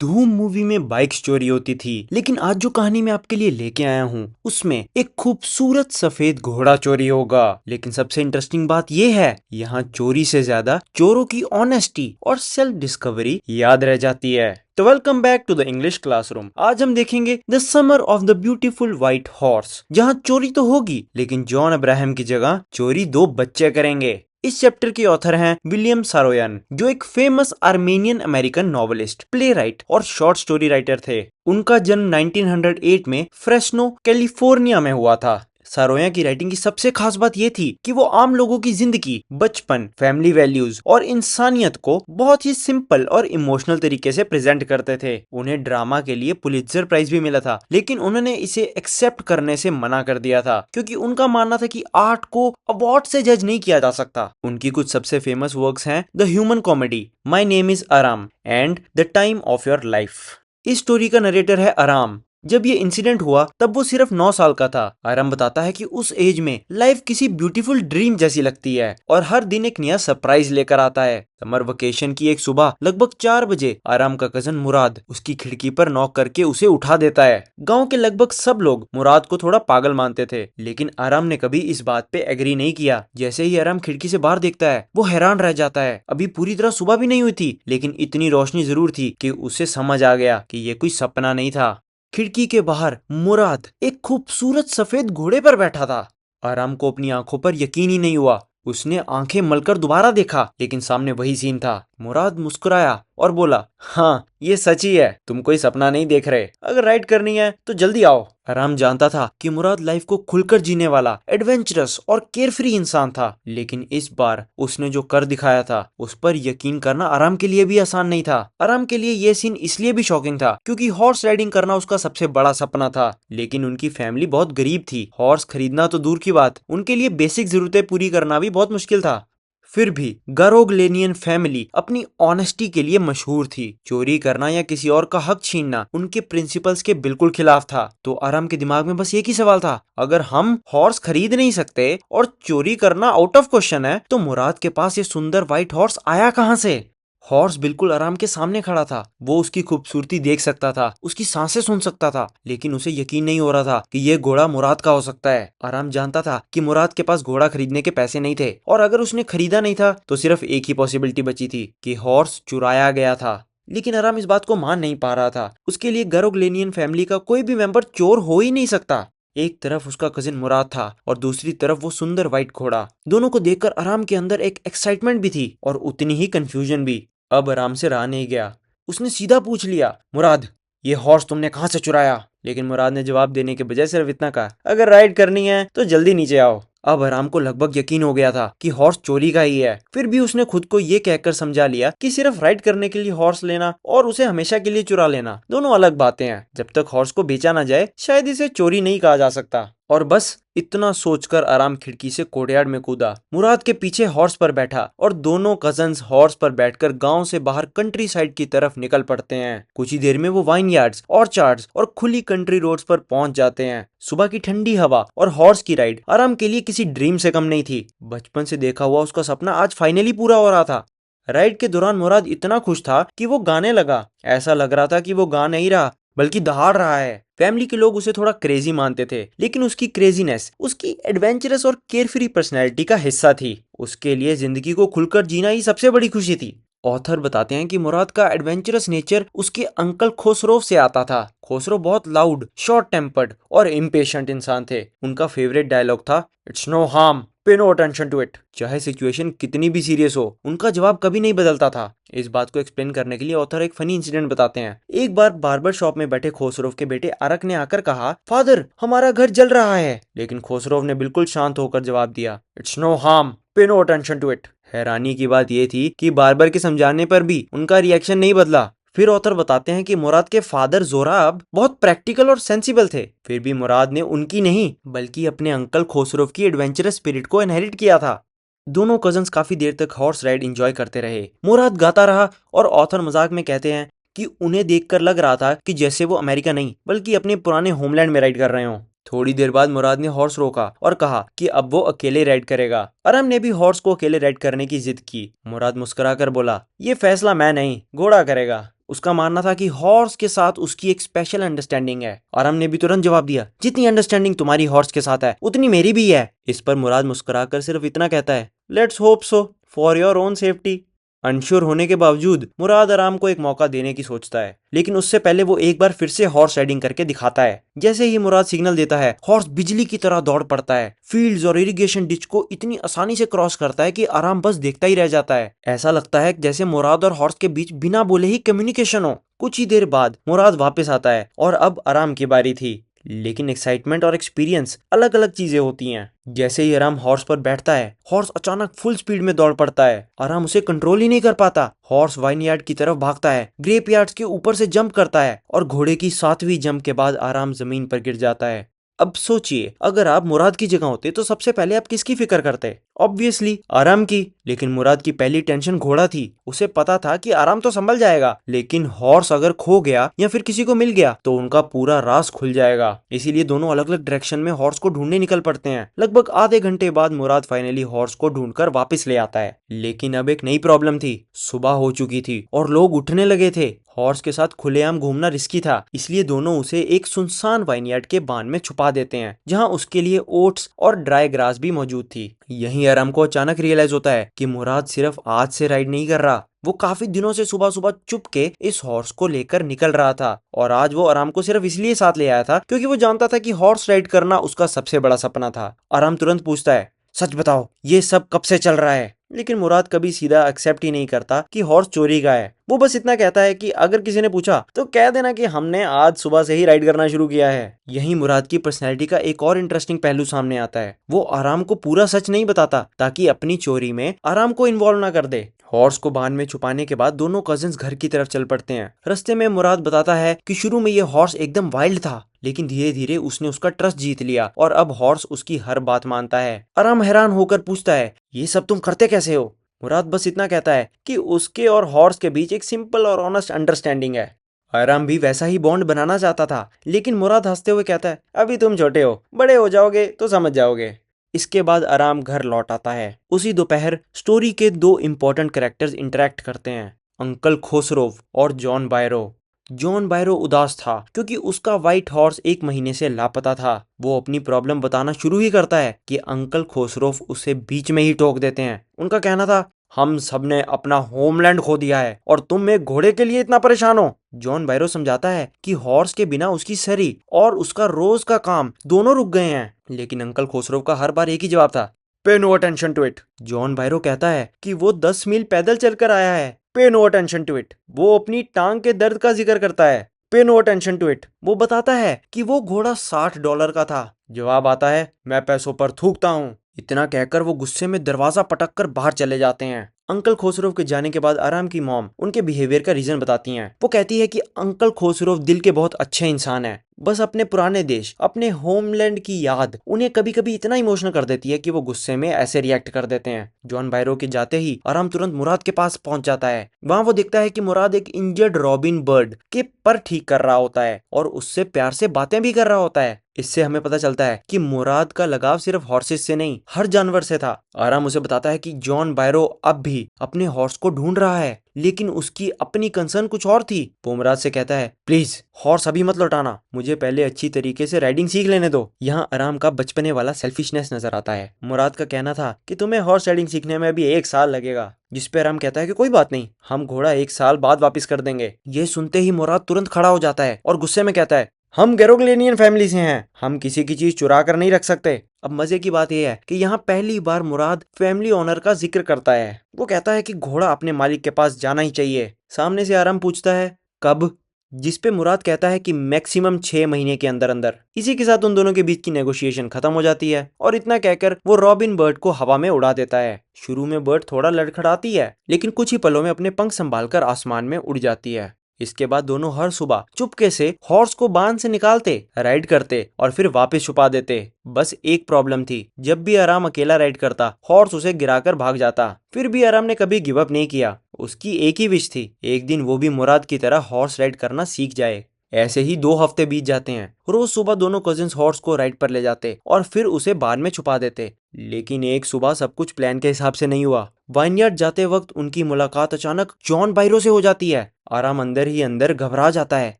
धूम मूवी में बाइक्स चोरी होती थी, लेकिन आज जो कहानी मैं आपके लिए लेके आया हूँ उसमें एक खूबसूरत सफेद घोड़ा चोरी होगा। लेकिन सबसे इंटरेस्टिंग बात ये है, यहाँ चोरी से ज्यादा चोरों की ऑनेस्टी और सेल्फ डिस्कवरी याद रह जाती है। तो welcome back to the English classroom. आज हम देखेंगे the summer of the beautiful white horse, जहाँ चोरी तो होगी लेकिन जॉन अब्राहम की जगह चोरी दो बच्चे करेंगे। इस चैप्टर के ऑथर हैं विलियम सारोयान, जो एक famous Armenian American novelist, play right और शॉर्ट स्टोरी राइटर थे। उनका जन्म 1908 में फ्रेस्नो कैलिफोर्निया में हुआ था। सारोया की राइटिंग की सबसे खास बात यह थी कि वो आम लोगों की जिंदगी, बचपन, फैमिली वैल्यूज और इंसानियत को बहुत ही सिंपल और इमोशनल तरीके से प्रेजेंट करते थे। उन्हें ड्रामा के लिए पुलित्जर प्राइज भी मिला था, लेकिन उन्होंने इसे एक्सेप्ट करने से मना कर दिया था क्योंकि उनका मानना था कि आर्ट को अवार्ड से जज नहीं किया जा सकता। उनकी कुछ सबसे फेमस वर्क्स हैं the human comedy, my name is Aram and the time of your life. इस स्टोरी का नरेटर है आराम। जब ये इंसिडेंट हुआ तब वो सिर्फ 9 साल का था। आराम बताता है कि उस एज में लाइफ किसी ब्यूटीफुल ड्रीम जैसी लगती है और हर दिन एक नया सरप्राइज लेकर आता है। समर वेकेशन की एक सुबह लगभग 4 बजे आराम का कजन मुराद उसकी खिड़की पर नॉक करके उसे उठा देता है। गांव के लगभग सब लोग मुराद को थोड़ा पागल मानते थे, लेकिन आराम ने कभी इस बात पे एग्री नहीं किया। जैसे ही आराम खिड़की से बाहर देखता है, वो हैरान रह जाता है। अभी पूरी तरह सुबह भी नहीं हुई थी, लेकिन इतनी रोशनी जरूर थी कि उसे समझ आ गया कि ये कोई सपना नहीं था। खिड़की के बाहर मुराद एक खूबसूरत सफेद घोड़े पर बैठा था। आराम को अपनी आंखों पर यकीन ही नहीं हुआ। उसने आंखें मलकर दोबारा देखा, लेकिन सामने वही सीन था। मुराद मुस्कुराया और बोला, हाँ ये सच ही है, तुम कोई सपना नहीं देख रहे। अगर राइड करनी है तो जल्दी आओ। आराम जानता था कि मुराद लाइफ को खुलकर जीने वाला, एडवेंचरस और केयरफ्री इंसान था, लेकिन इस बार उसने जो कर दिखाया था उस पर यकीन करना आराम के लिए भी आसान नहीं था। आराम के लिए यह सीन इसलिए भी शॉकिंग था क्योंकि हॉर्स राइडिंग करना उसका सबसे बड़ा सपना था, लेकिन उनकी फैमिली बहुत गरीब थी। हॉर्स खरीदना तो दूर की बात, उनके लिए बेसिक जरूरतें पूरी करना भी बहुत मुश्किल था। फिर भी गारोग्लेनियन फैमिली अपनी ऑनेस्टी के लिए मशहूर थी। चोरी करना या किसी और का हक छीनना उनके प्रिंसिपल्स के बिल्कुल खिलाफ था। तो आराम के दिमाग में बस एक ही सवाल था, अगर हम हॉर्स खरीद नहीं सकते और चोरी करना आउट ऑफ क्वेश्चन है, तो मुराद के पास ये सुंदर व्हाइट हॉर्स आया कहां से? हॉर्स बिल्कुल आराम के सामने खड़ा था। वो उसकी खूबसूरती देख सकता था, उसकी सांसें सुन सकता था, लेकिन उसे यकीन नहीं हो रहा था कि यह घोड़ा मुराद का हो सकता है। आराम जानता था कि मुराद के पास घोड़ा खरीदने के पैसे नहीं थे, और अगर उसने खरीदा नहीं था तो सिर्फ एक ही पॉसिबिलिटी बची थी कि हॉर्स चुराया गया था। लेकिन आराम इस बात को मान नहीं पा रहा था। उसके लिए गारोग्लेनियन फैमिली का कोई भी मेंबर चोर हो ही नहीं सकता। एक तरफ उसका कजिन मुराद था और दूसरी तरफ वो सुंदर व्हाइट घोड़ा। दोनों को देखकर आराम के अंदर एक एक्साइटमेंट भी थी और उतनी ही कंफ्यूजन भी। अब आराम से रहा नहीं गया। उसने सीधा पूछ लिया, मुराद ये हॉर्स तुमने कहां से चुराया? लेकिन मुराद ने जवाब देने के बजाय सिर्फ इतना कहा, अगर राइड करनी है तो जल्दी नीचे आओ। अब आराम को लगभग यकीन हो गया था कि हॉर्स चोरी का ही है। फिर भी उसने खुद को ये कहकर समझा लिया कि सिर्फ राइड करने के लिए हॉर्स लेना और उसे हमेशा के लिए चुरा लेना दोनों अलग बातें हैं। जब तक हॉर्स को बेचा ना जाए, शायद इसे चोरी नहीं कहा जा सकता। और बस इतना सोचकर आराम खिड़की से कोर्टयार्ड में कूदा। मुराद के पीछे हॉर्स पर बैठा और दोनों कजन्स हॉर्स पर बैठकर गांव से बाहर कंट्री साइड की तरफ निकल पड़ते हैं। कुछ ही देर में वो वाइन यार्ड्स, ऑर्चार्ड्स और खुली कंट्री रोड्स पर पहुंच जाते हैं। सुबह की ठंडी हवा और हॉर्स की राइड आराम के लिए किसी ड्रीम से कम नहीं थी। बचपन से देखा हुआ उसका सपना आज फाइनली पूरा हो रहा था। राइड के दौरान मुराद इतना खुश था कि वो गाने लगा। ऐसा लग रहा था कि वो गा नहीं रहा बल्कि दहाड़ रहा है। फैमिली के लोग उसे थोड़ा क्रेजी मानते थे, लेकिन उसकी क्रेजीनेस उसकी एडवेंचरस और केयरफ्री पर्सनैलिटी का हिस्सा थी। उसके लिए जिंदगी को खुलकर जीना ही सबसे बड़ी खुशी थी। ऑथर बताते हैं कि मुराद का एडवेंचरस नेचर उसके अंकल खोसरोव से आता था। खोसरो बहुत लाउड, शॉर्ट टेम्पर्ड और इम्पेशेंट इंसान थे। उनका फेवरेट डायलॉग था, इट्स नो हार्म, पे नो अटेंशन टू इट। चाहे सिचुएशन कितनी भी सीरियस हो, उनका जवाब कभी नहीं बदलता था। इस बात को एक्सप्लेन करने के लिए ऑथर एक फनी इंसिडेंट बताते हैं। एक बार बार्बर शॉप में बैठे खोसरोव के बेटे आरक ने आकर कहा, फादर हमारा घर जल रहा है। लेकिन खोसरोव ने बिल्कुल शांत होकर जवाब दिया, इट्स नो हार्म, पे नो अटेंशन टू इट। हैरानी की बात यह थी कि बार्बर के समझाने पर भी उनका रिएक्शन नहीं बदला। फिर ऑथर बताते हैं कि मुराद के फादर जोराब बहुत प्रैक्टिकल और सेंसिबल थे। फिर भी मुराद ने उनकी नहीं बल्कि अपने अंकल खोसरोव की एडवेंचरस स्पिरिट को इनहेरिट किया था। दोनों कजन्स काफी देर तक हॉर्स राइड एंजॉय करते रहे। मुराद गाता रहा और ऑथर मजाक में कहते हैं कि उन्हें देखकर लग रहा था कि जैसे वो अमेरिका नहीं बल्कि अपने पुराने होमलैंड में राइड कर रहे हों। थोड़ी देर बाद मुराद ने हॉर्स रोका और कहा कि अब वो अकेले राइड करेगा। आराम ने भी हॉर्स को अकेले राइड करने की जिद की। मुराद मुस्कुराकर बोला, ये फैसला मैं नहीं, घोड़ा करेगा। उसका मानना था कि हॉर्स के साथ उसकी एक स्पेशल अंडरस्टैंडिंग है। आराम ने भी तुरंत जवाब दिया, जितनी अंडरस्टैंडिंग तुम्हारी हॉर्स के साथ है उतनी मेरी भी है। इस पर मुराद मुस्कुराकर सिर्फ इतना कहता है, let's hope so for your own safety. Unsure होने के बावजूद मुराद आराम को एक मौका देने की सोचता है, लेकिन उससे पहले वो एक बार फिर से हॉर्स राइडिंग करके दिखाता है। जैसे ही मुराद सिग्नल देता है, हॉर्स बिजली की तरह दौड़ पड़ता है, फील्ड्स और इरिगेशन डिच को इतनी आसानी से क्रॉस करता है कि आराम बस देखता ही रह जाता है। ऐसा लगता है जैसे मुराद और हॉर्स के बीच बिना बोले ही कम्युनिकेशन हो। कुछ ही देर बाद मुराद वापस आता है और अब आराम की बारी थी, लेकिन एक्साइटमेंट और एक्सपीरियंस अलग अलग चीजें होती हैं। जैसे ही आराम हॉर्स पर बैठता है, हॉर्स अचानक फुल स्पीड में दौड़ पड़ता है। आराम उसे कंट्रोल ही नहीं कर पाता। हॉर्स वाइनयार्ड की तरफ भागता है, ग्रेप यार्ड्स के ऊपर से जंप करता है और घोड़े की 7वीं जंप के बाद आराम जमीन पर गिर जाता है। अब सोचिए, अगर आप मुराद की जगह होते तो सबसे पहले आप किसकी फिक्र करते? ऑब्वियसली आराम की। लेकिन मुराद की पहली टेंशन घोड़ा थी। उसे पता था कि आराम तो संभल जाएगा, लेकिन हॉर्स अगर खो गया या फिर किसी को मिल गया तो उनका पूरा राज खुल जाएगा। इसीलिए दोनों अलग अलग डायरेक्शन में हॉर्स को ढूंढने निकल पड़ते हैं। लगभग आधे घंटे बाद मुराद फाइनली हॉर्स को ढूंढकर वापस ले आता है। लेकिन अब एक नई प्रॉब्लम थी। सुबह हो चुकी थी और लोग उठने लगे थे। हॉर्स के साथ खुलेआम घूमना रिस्की था, इसलिए दोनों उसे एक सुनसान वाइनयार्ड के बान में छुपा देते हैं, जहां उसके लिए ओट्स और ड्राई ग्रास भी मौजूद थी। यहीं आराम को अचानक रियलाइज होता है कि मुराद सिर्फ आज से राइड नहीं कर रहा, वो काफी दिनों से सुबह सुबह चुप के इस हॉर्स को लेकर निकल रहा था। और आज वो आराम को सिर्फ इसलिए साथ ले आया था क्योंकि वो जानता था कि हॉर्स राइड करना उसका सबसे बड़ा सपना था। आराम तुरंत पूछता है, सच बताओ ये सब कब से चल रहा है? लेकिन मुराद कभी सीधा एक्सेप्ट ही नहीं करता कि हॉर्स चोरी का है। वो बस इतना कहता है कि अगर किसी ने पूछा तो कह देना कि हमने आज सुबह से ही राइड करना शुरू किया है। यही मुराद की पर्सनैलिटी का एक और इंटरेस्टिंग पहलू सामने आता है। वो आराम को पूरा सच नहीं बताता ताकि अपनी चोरी में आराम को इन्वॉल्व ना कर दे। हॉर्स को बांध में छुपाने के बाद दोनों कजिन्स घर की तरफ चल पड़ते हैं। रास्ते में मुराद बताता है कि शुरू में ये हॉर्स एकदम वाइल्ड था, लेकिन धीरे धीरे उसने उसका ट्रस्ट जीत लिया और अब हॉर्स उसकी हर बात मानता है। आराम हैरान होकर पूछता है, ये सब तुम करते कैसे हो? मुराद बस इतना कहता है कि उसके और हॉर्स के बीच एक सिंपल और ऑनेस्ट अंडरस्टैंडिंग है। आराम भी वैसा ही बॉन्ड बनाना चाहता था, लेकिन मुराद हंसते हुए कहता है, अभी तुम छोटे हो, बड़े हो जाओगे तो समझ जाओगे। इसके बाद आराम घर लौट आता है। उसी दोपहर स्टोरी के दो इंपॉर्टेंट कैरेक्टर्स इंटरेक्ट करते हैं, अंकल खोसरोव और जॉन बायरो। जॉन बायरो उदास था क्योंकि उसका व्हाइट हॉर्स एक महीने से लापता था। वो अपनी प्रॉब्लम बताना शुरू ही करता है कि अंकल खोसरोव उसे बीच में ही टोक देते हैं। उनका कहना था, हम सबने अपना होमलैंड खो दिया है और तुम एक घोड़े के लिए इतना परेशान हो। जॉन बायरो समझाता है कि हॉर्स के बिना उसकी सरी और उसका रोज का काम दोनों रुक गए हैं, लेकिन अंकल खोसरोव का हर बार एक ही जवाब था, pay no attention to it. John Byro कहता है कि वो 10 मील पैदल चलकर आया है, पे नो अटेंशन टू इट। वो अपनी टांग के दर्द का जिक्र करता है, पे नो अटेंशन टू इट। वो बताता है कि वो घोड़ा $60 का था। जवाब आता है, मैं पैसों पर थूकता हूँ। इतना कहकर वो गुस्से में दरवाजा पटक कर बाहर चले जाते हैं। अंकल खोसरोव के जाने के बाद आराम की मॉम उनके बिहेवियर का रीजन बताती हैं। वो कहती है कि अंकल खोसरोव दिल के बहुत अच्छे इंसान हैं, बस अपने पुराने देश, अपने होमलैंड की याद उन्हें कभी कभी इतना इमोशनल कर देती है कि वो गुस्से में ऐसे रिएक्ट कर देते हैं। जॉन बायरो के जाते ही आराम तुरंत मुराद के पास पहुंच जाता है। वहां वो देखता है कि मुराद एक इंजर्ड रॉबिन बर्ड के पर ठीक कर रहा होता है और उससे प्यार से बातें भी कर रहा होता है। इससे हमें पता चलता है कि मुराद का लगाव सिर्फ हॉर्सेस से नहीं, हर जानवर से था। आराम उसे बताता है कि जॉन बायरो अब भी अपने हॉर्स को ढूंढ रहा है, लेकिन उसकी अपनी कंसर्न कुछ और थी। वो मुराद से कहता है, प्लीज हॉर्स अभी मत लौटाना, मुझे पहले अच्छी तरीके से राइडिंग सीख लेने दो। यहाँ आराम का बचपने वाला सेल्फिशनेस नजर आता है। मुराद का कहना था कि तुम्हें हॉर्स राइडिंग सीखने में अभी 1 साल लगेगा, जिस पे आराम कहता है कि कोई बात नहीं, हम घोड़ा 1 साल बाद वापस कर देंगे। ये सुनते ही मुराद तुरंत खड़ा हो जाता है और गुस्से में कहता है, हम गैरोग्लेनियन फैमिली से हैं, हम किसी की चीज चुरा कर नहीं रख सकते। अब मजे की बात यह है कि यहाँ पहली बार मुराद फैमिली ऑनर का जिक्र करता है। वो कहता है कि घोड़ा अपने मालिक के पास जाना ही चाहिए। सामने से आराम पूछता है, कब? जिस पे मुराद कहता है कि मैक्सिमम 6 महीने के अंदर अंदर। इसी के साथ उन दोनों के बीच की नेगोशिएशन खत्म हो जाती है और इतना कहकर वो रॉबिन बर्ड को हवा में उड़ा देता है। शुरू में बर्ड थोड़ा लड़खड़ाती है, लेकिन कुछ ही पलों में अपने पंख संभालकर आसमान में उड़ जाती है। इसके बाद दोनों हर सुबह चुपके से हॉर्स को बांध से निकालते, राइड करते और फिर वापस छुपा देते। बस एक प्रॉब्लम थी, जब भी आराम अकेला राइड करता, हॉर्स उसे गिराकर भाग जाता। फिर भी आराम ने कभी गिव अप नहीं किया। उसकी एक ही विश थी, एक दिन वो भी मुराद की तरह हॉर्स राइड करना सीख जाए। ऐसे ही 2 हफ्ते बीत जाते हैं। रोज सुबह दोनों कजिन्स हॉर्स को राइड पर ले जाते और फिर उसे बांध में छुपा देते। लेकिन एक सुबह सब कुछ प्लान के हिसाब से नहीं हुआ। वाइनयार्ड जाते वक्त उनकी मुलाकात अचानक जॉन बायरो से हो जाती है। आराम अंदर ही अंदर घबरा जाता है,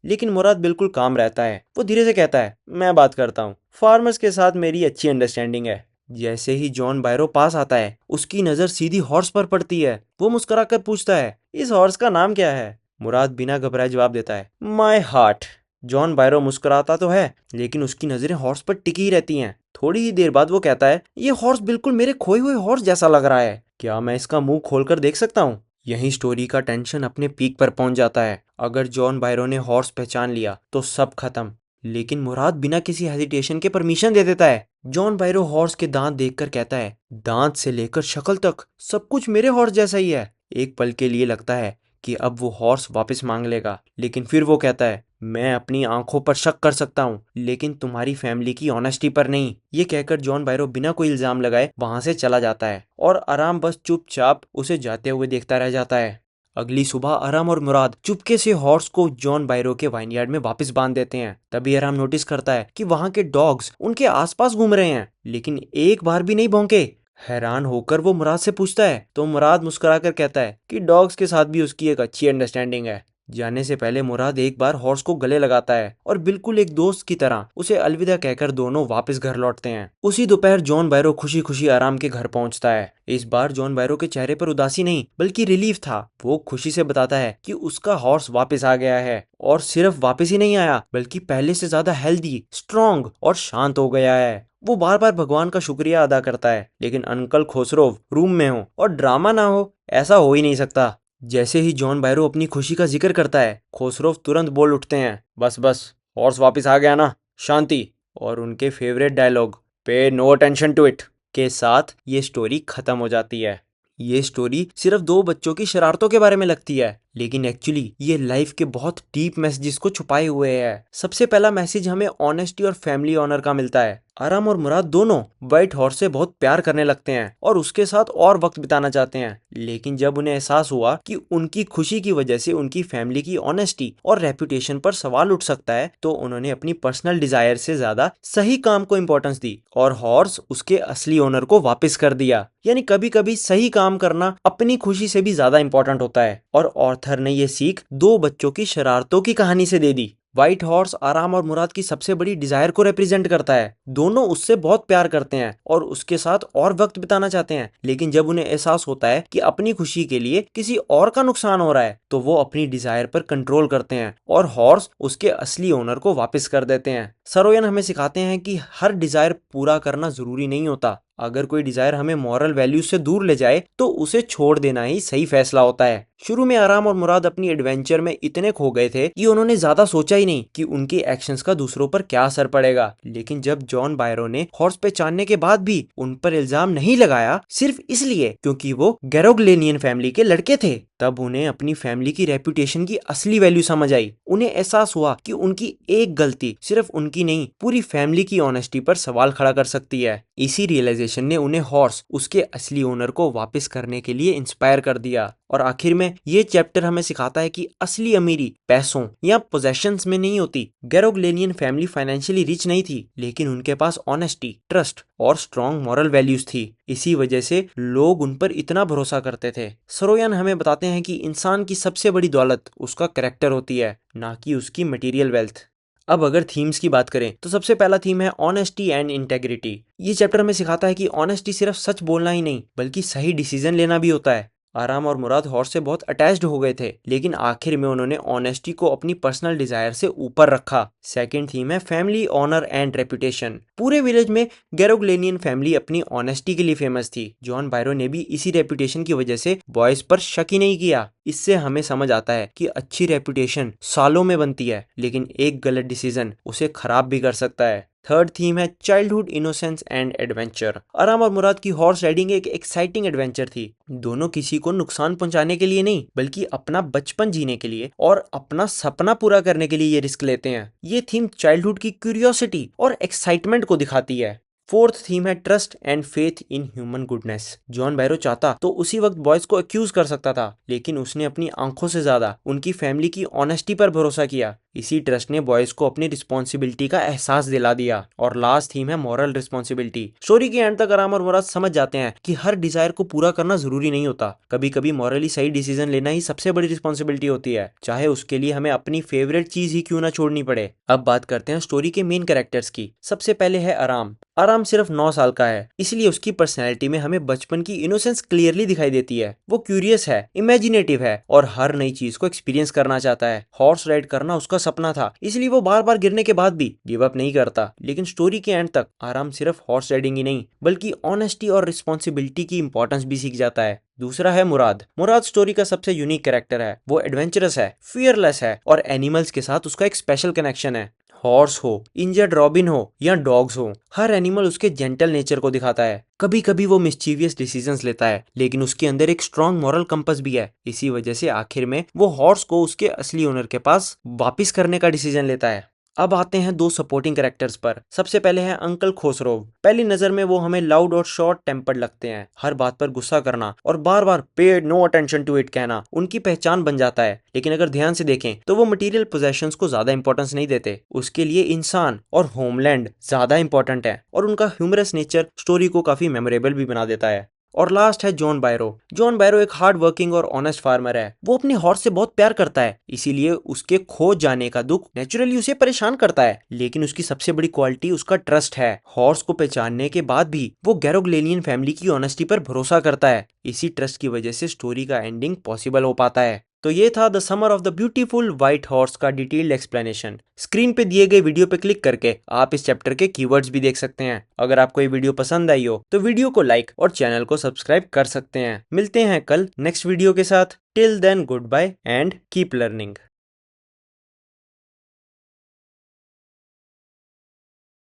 लेकिन मुराद बिल्कुल काम रहता है। वो धीरे से कहता है, मैं बात करता हूँ, फार्मर्स के साथ मेरी अच्छी अंडरस्टैंडिंग है। जैसे ही जॉन बायरो पास आता है, उसकी नजर सीधी हॉर्स पर पड़ती है। वो मुस्कुराकर पूछता है, इस हॉर्स का नाम क्या है? मुराद बिना घबराए जवाब देता है, माय हार्ट। जॉन बायरो मुस्कुराता तो है, लेकिन उसकी नजरें हॉर्स पर टिकी ही रहती हैं। थोड़ी ही देर बाद वो कहता है, ये हॉर्स बिल्कुल मेरे खोए हुए हॉर्स जैसा लग रहा है, क्या मैं इसका मुंह खोलकर देख सकता हूँ? यही स्टोरी का टेंशन अपने पीक पर पहुंच जाता है। अगर जॉन बायरो ने हॉर्स पहचान लिया तो सब खत्म। लेकिन मुराद बिना किसी हेजिटेशन के परमिशन दे देता है। जॉन बायरो हॉर्स के दांत देखकर कहता है, दांत से लेकर शक्ल तक सब कुछ मेरे हॉर्स जैसा ही है। एक पल के लिए लगता है कि अब वो हॉर्स वापस मांग लेगा, लेकिन फिर वो कहता है, मैं अपनी आंखों पर शक कर सकता हूँ, लेकिन तुम्हारी फैमिली की ऑनेस्टी पर नहीं। ये कहकर जॉन बायरो बिना कोई इल्जाम लगाए वहां से चला जाता है और आराम बस चुपचाप उसे जाते हुए देखता रह जाता है। अगली सुबह आराम और मुराद चुपके से हॉर्स को जॉन बायरो के वाइनयार्ड में वापस बांध देते हैं। तभी आराम नोटिस करता है कि वहां के डॉग्स उनके आसपास घूम रहे हैं, लेकिन एक बार भी नहीं भौंके। हैरान होकर वो मुराद से पूछता है, तो मुराद मुस्कुराकर कहता है कि डॉग्स के साथ भी उसकी एक अच्छी अंडरस्टैंडिंग है। जाने से पहले मुराद एक बार हॉर्स को गले लगाता है और बिल्कुल एक दोस्त की तरह उसे अलविदा कहकर दोनों वापस घर लौटते हैं। उसी दोपहर जॉन बायरो खुशी खुशी आराम के घर पहुंचता है। इस बार जॉन बायरो के चेहरे पर उदासी नहीं बल्कि रिलीफ था। वो खुशी से बताता है कि उसका हॉर्स वापस आ गया है, और सिर्फ वापस ही नहीं आया बल्कि पहले से ज्यादा हेल्दी, स्ट्रॉन्ग और शांत हो गया है। वो बार बार भगवान का शुक्रिया अदा करता है, लेकिन अंकल खोसरोव रूम में हो और ड्रामा ना हो, ऐसा हो ही नहीं सकता। जैसे ही जॉन बायरो अपनी खुशी का जिक्र करता है, खोसरोव तुरंत बोल उठते हैं, बस बस, हॉर्स वापस आ गया ना, शांति। और उनके फेवरेट डायलॉग, पे नो अटेंशन टू इट, के साथ ये स्टोरी खत्म हो जाती है। ये स्टोरी सिर्फ दो बच्चों की शरारतों के बारे में लगती है, लेकिन एक्चुअली ये लाइफ के बहुत डीप मैसेजेस को छुपाए हुए है। सबसे पहला मैसेज हमें ऑनेस्टी और फैमिली ऑनर का मिलता है। आराम और मुराद दोनों व्हाइट हॉर्स से बहुत प्यार करने लगते हैं और उसके साथ और वक्त बिताना चाहते हैं, लेकिन जब उन्हें एहसास हुआ कि उनकी खुशी की वजह से उनकी फैमिली की ऑनेस्टी और रेपुटेशन पर सवाल उठ सकता है, तो उन्होंने अपनी पर्सनल डिजायर से ज्यादा सही काम को इंपॉर्टेंस दी और हॉर्स उसके असली ओनर को वापस कर दिया। यानी कभी कभी सही काम करना अपनी खुशी से भी ज्यादा इंपॉर्टेंट होता है। और ऑथर ने ये सीख दो बच्चों की शरारतों की कहानी से दे दी। व्हाइट हॉर्स आराम और मुराद की सबसे बड़ी डिजायर को रिप्रेजेंट करता है। दोनों उससे बहुत प्यार करते हैं और उसके साथ और वक्त बिताना चाहते हैं, लेकिन जब उन्हें एहसास होता है कि अपनी खुशी के लिए किसी और का नुकसान हो रहा है, तो वो अपनी डिजायर पर कंट्रोल करते हैं और हॉर्स उसके असली ओनर को वापस कर देते हैं। सरोयन हमें सिखाते हैं कि हर डिजायर पूरा करना जरूरी नहीं होता। अगर कोई डिजायर हमें मॉरल वैल्यूज से दूर ले जाए तो उसे छोड़ देना ही सही फैसला होता है। शुरू में आराम और मुराद अपनी एडवेंचर में इतने खो गए थे कि उन्होंने ज्यादा सोचा ही नहीं कि उनके एक्शंस का दूसरों पर क्या असर पड़ेगा। लेकिन जब जॉन बायरो ने हॉर्स पहचानने के बाद भी उन पर इल्जाम नहीं लगाया सिर्फ इसलिए क्योंकि वो गैरोग्लेनियन फैमिली के लड़के थे, तब उन्हें अपनी फैमिली की रेपुटेशन की असली वैल्यू समझ आई। उन्हें एहसास हुआ कि उनकी एक गलती सिर्फ उनकी नहीं, पूरी फैमिली की ऑनेस्टी पर सवाल खड़ा कर सकती है। इसी रियलाइजेशन ने उन्हें हॉर्स उसके असली ओनर को वापस करने के लिए इंस्पायर कर दिया। और आखिर में ये चैप्टर हमें सिखाता है कि असली अमीरी पैसों या पोजेशंस में नहीं होती। गैरोग्लेनियन फैमिली फाइनेंशियली रिच नहीं थी, लेकिन उनके पास ऑनेस्टी, ट्रस्ट और स्ट्रॉन्ग मॉरल वैल्यूज थी। इसी वजह से लोग उन पर इतना भरोसा करते थे। सरोयान हमें बताते हैं कि इंसान की सबसे बड़ी दौलत उसका कैरेक्टर होती है, ना कि उसकी मटेरियल वेल्थ। अब अगर थीम्स की बात करें तो सबसे पहला थीम है ऑनेस्टी एंड इंटेग्रिटी। ये चैप्टर हमें सिखाता है कि ऑनेस्टी सिर्फ सच बोलना ही नहीं बल्कि सही डिसीजन लेना भी होता है। आराम और मुराद हॉर्स से बहुत अटैच्ड हो गए थे, लेकिन आखिर में उन्होंने ऑनेस्टी को अपनी पर्सनल डिजायर से ऊपर रखा। सेकंड थीम है फैमिली ऑनर एंड रेपुटेशन। पूरे विलेज में गैरोग्लेनियन फैमिली अपनी ऑनेस्टी के लिए फेमस थी। जॉन बायरो ने भी इसी रेपुटेशन की वजह से बॉयज पर शक ही नहीं किया। इससे हमें समझ आता है कि अच्छी रेपुटेशन सालों में बनती है, लेकिन एक गलत डिसीजन उसे खराब भी कर सकता है। थर्ड थीम है चाइल्डहुड इनोसेंस एंड एडवेंचर। आराम और मुराद की हॉर्स राइडिंग एक एक्साइटिंग एडवेंचर थी। दोनों किसी को नुकसान पहुंचाने के लिए नहीं बल्कि अपना बचपन जीने के लिए और अपना सपना पूरा करने के लिए ये रिस्क लेते हैं। ये थीम चाइल्डहुड की क्यूरियोसिटी और एक्साइटमेंट को दिखाती है। फोर्थ थीम है trust and faith in human goodness. John Byro चाहता तो उसी वक्त बॉयज को एक्यूज कर सकता था, लेकिन उसने अपनी आंखों से ज्यादा उनकी फैमिली की ऑनेस्टी पर भरोसा किया। इसी ट्रस्ट ने बॉयज को अपनी रिस्पॉन्सिबिलिटी का एहसास दिला दिया। और लास्ट थीम है मॉरल रिस्पॉन्सिबिलिटी। स्टोरी के एंड तक आराम और मुराद समझ जाते हैं कि हर डिजायर को पूरा करना जरूरी नहीं होता। कभी कभी मॉरली सही डिसीजन लेना ही सबसे बड़ी रिस्पॉन्सिबिलिटी होती है, चाहे उसके लिए हमें अपनी फेवरेट चीज ही क्यों ना छोड़नी पड़े। अब बात करते हैं स्टोरी के मेन कैरेक्टर्स की। सबसे पहले है आराम। आराम सिर्फ 9 साल का है, इसलिए उसकी पर्सनैलिटी में हमें बचपन की इनोसेंस क्लियरली दिखाई देती है। वो क्यूरियस है, इमेजिनेटिव है और हर नई चीज को एक्सपीरियंस करना चाहता है। हॉर्स राइड करना उसका सपना था, इसलिए वो बार बार गिरने के बाद भी गिव अप नहीं करता। लेकिन स्टोरी के एंड तक आराम सिर्फ हॉर्स राइडिंग ही नहीं बल्कि ऑनेस्टी और रिस्पॉन्सिबिलिटी की इंपॉर्टेंस भी सीख जाता है। दूसरा है मुराद। मुराद स्टोरी का सबसे यूनिक कैरेक्टर है। वो एडवेंचरस है, फियरलेस है और एनिमल्स के साथ उसका एक स्पेशल कनेक्शन है। हॉर्स हो, इंजर्ड रॉबिन हो या डॉग्स हो, हर एनिमल उसके जेंटल नेचर को दिखाता है। कभी कभी वो मिस्चीवियस डिसीजंस लेता है, लेकिन उसके अंदर एक स्ट्रॉन्ग मॉरल कंपस भी है। इसी वजह से आखिर में वो हॉर्स को उसके असली ओनर के पास वापस करने का डिसीजन लेता है। अब आते हैं दो सपोर्टिंग कैरेक्टर्स पर। सबसे पहले है अंकल खोसरोव। पहली नजर में वो हमें लाउड और शॉर्ट टेम्पर्ड लगते हैं। हर बात पर गुस्सा करना और बार बार पे नो अटेंशन टू इट कहना उनकी पहचान बन जाता है। लेकिन अगर ध्यान से देखें तो वो मटेरियल पोजेशंस को ज्यादा इंपॉर्टेंस नहीं देते। उसके लिए इंसान और होमलैंड ज्यादा इंपॉर्टेंट है और उनका ह्यूमरस नेचर स्टोरी को काफी मेमोरेबल भी बना देता है। और लास्ट है जॉन बायरो। जॉन बायरो एक हार्ड वर्किंग और ऑनेस्ट फार्मर है। वो अपने हॉर्स से बहुत प्यार करता है, इसीलिए उसके खो जाने का दुख नेचुरली उसे परेशान करता है। लेकिन उसकी सबसे बड़ी क्वालिटी उसका ट्रस्ट है। हॉर्स को पहचानने के बाद भी वो गैरोग्लेनियन फैमिली की ऑनेस्टी पर भरोसा करता है। इसी ट्रस्ट की वजह से स्टोरी का एंडिंग पॉसिबल हो पाता है। तो ये था the summer of the beautiful white horse का डिटेल्ड एक्सप्लेनेशन। स्क्रीन पे दिए गए वीडियो पे क्लिक करके आप इस चैप्टर के कीवर्ड्स भी देख सकते हैं। अगर आपको ये वीडियो पसंद आई हो तो वीडियो को लाइक और चैनल को सब्सक्राइब कर सकते हैं। मिलते हैं कल नेक्स्ट वीडियो के साथ। Till then goodbye and keep learning.